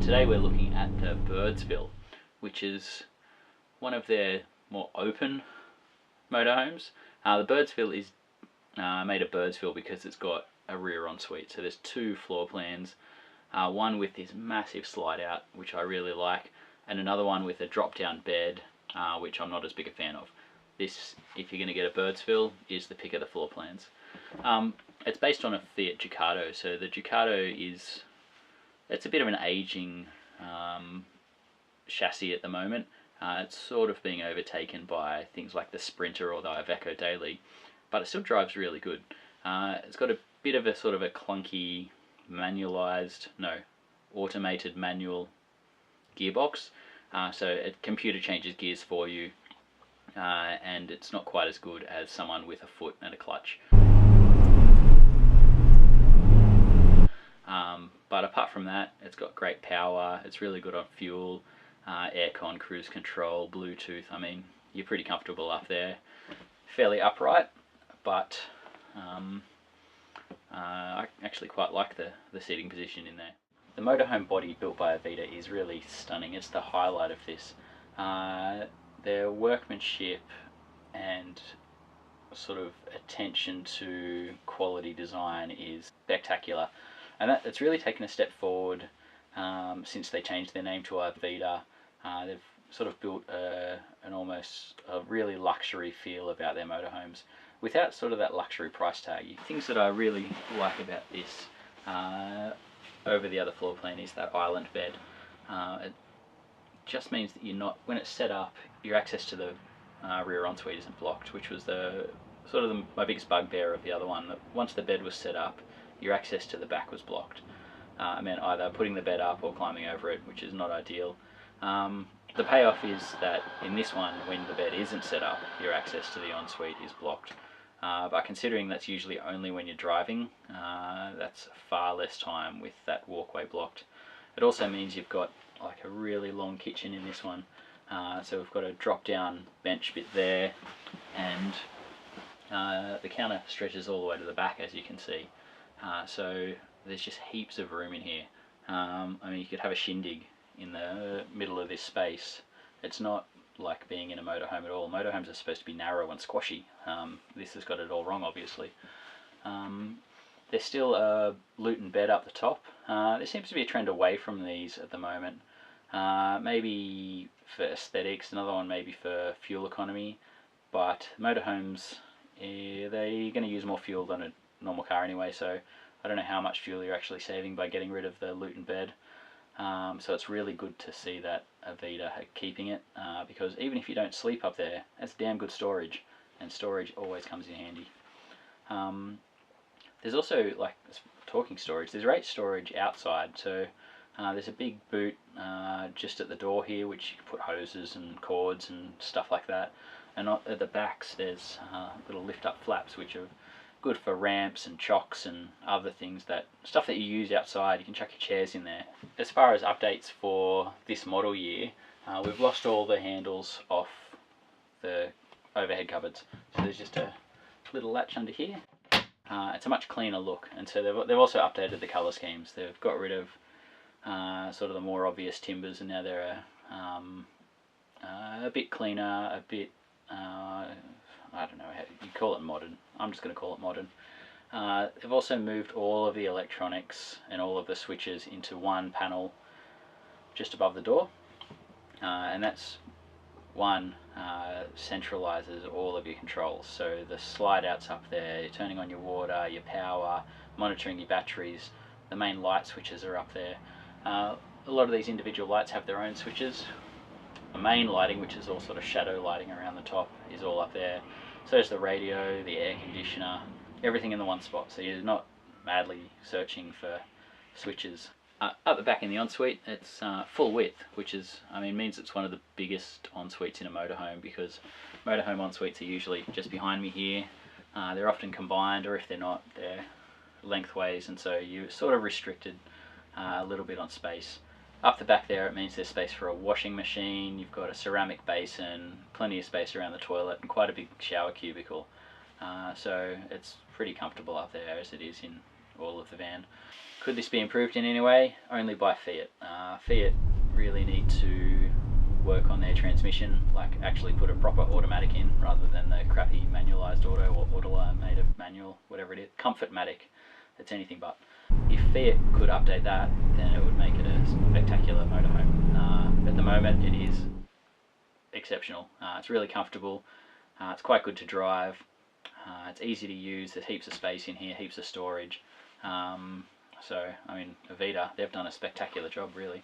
Today we're looking at the Birdsville, which is one of their more open motorhomes. The Birdsville is made of Birdsville because it's got a rear ensuite. So there's two floor plans, one with this massive slide out, which I really like, and another one with a drop down bed, which I'm not as big a fan of. This, if you're going to get a Birdsville, is the pick of the floor plans. It's based on a Fiat Ducato, so the Ducato it's a bit of an aging chassis at the moment. It's sort of being overtaken by things like the Sprinter or the Iveco Daily, but it still drives really good. It's got a bit of a sort of a clunky automated manual gearbox, so it computer changes gears for you, and it's not quite as good as someone with a foot and a clutch. But apart from that, it's got great power, it's really good on fuel, aircon, cruise control, Bluetooth. I mean, you're pretty comfortable up there. Fairly upright, but I actually quite like the seating position in there. The motorhome body built by Avida is really stunning. It's the highlight of this. Their workmanship and sort of attention to quality design is spectacular, and it's really taken a step forward since they changed their name to Avida. They've sort of built almost a really luxury feel about their motorhomes without sort of that luxury price tag. Things that I really like about this over the other floor plan is that island bed. It just means that you're not, when it's set up, your access to the rear ensuite isn't blocked, which was my biggest bugbear of the other one. That once the bed was set up, your access to the back was blocked. It meant either putting the bed up or climbing over it, which is not ideal. The payoff is that in this one, when the bed isn't set up, your access to the ensuite is blocked. But considering that's usually only when you're driving, that's far less time with that walkway blocked. It also means you've got like a really long kitchen in this one. So we've got a drop down bench bit there, and the counter stretches all the way to the back, as you can see. So there's just heaps of room in here. I mean, you could have a shindig in the middle of this space. It's not like being in a motorhome at all. Motorhomes are supposed to be narrow and squashy. This has got it all wrong, obviously. There's still a Luton bed up the top. There seems to be a trend away from these at the moment. Maybe for aesthetics, another one maybe for fuel economy, but motorhomes, they're going to use more fuel than a normal car anyway, so I don't know how much fuel you're actually saving by getting rid of the Luton bed. So it's really good to see that Avida are keeping it, because even if you don't sleep up there, that's damn good storage, and storage always comes in handy. There's also, like, talking storage, there's great storage outside. So there's a big boot just at the door here, which you can put hoses and cords and stuff like that. And at the backs there's little lift up flaps, which are good for ramps and chocks and other things, stuff that you use outside. You can chuck your chairs in there. As far as updates for this model year, we've lost all the handles off the overhead cupboards. So there's just a little latch under here. It's a much cleaner look, and so they've also updated the colour schemes. They've got rid of sort of the more obvious timbers, and now they're a bit cleaner, a bit, I don't know how you call it, modern. I'm just going to call it modern. They've also moved all of the electronics and all of the switches into one panel just above the door, and that's one centralizes all of your controls. So the slide outs up there, you're turning on your water, your power, monitoring your batteries. The main light switches are up there. A lot of these individual lights have their own switches. The main lighting, which is all sort of shadow lighting around the top, is all up there. So is the radio, the air conditioner, everything in the one spot, so you're not madly searching for switches. At the back in the ensuite, it's full width, which means it's one of the biggest ensuites in a motorhome, because motorhome ensuites are usually just behind me here. They're often combined, or if they're not, they're lengthways, and so you're sort of restricted a little bit on space. Up the back there, it means there's space for a washing machine, you've got a ceramic basin, plenty of space around the toilet, and quite a big shower cubicle. So it's pretty comfortable up there, as it is in all of the van. Could this be improved in any way? Only by Fiat. Fiat really need to work on their transmission, like actually put a proper automatic in rather than the crappy manualised auto or automated manual, whatever it is. Comfortmatic, it's anything but. If Fiat could update that, then it would make it a spectacular motorhome. At the moment it is exceptional. It's really comfortable, it's quite good to drive, it's easy to use, there's heaps of space in here, heaps of storage. So, I mean, Avida, they've done a spectacular job really.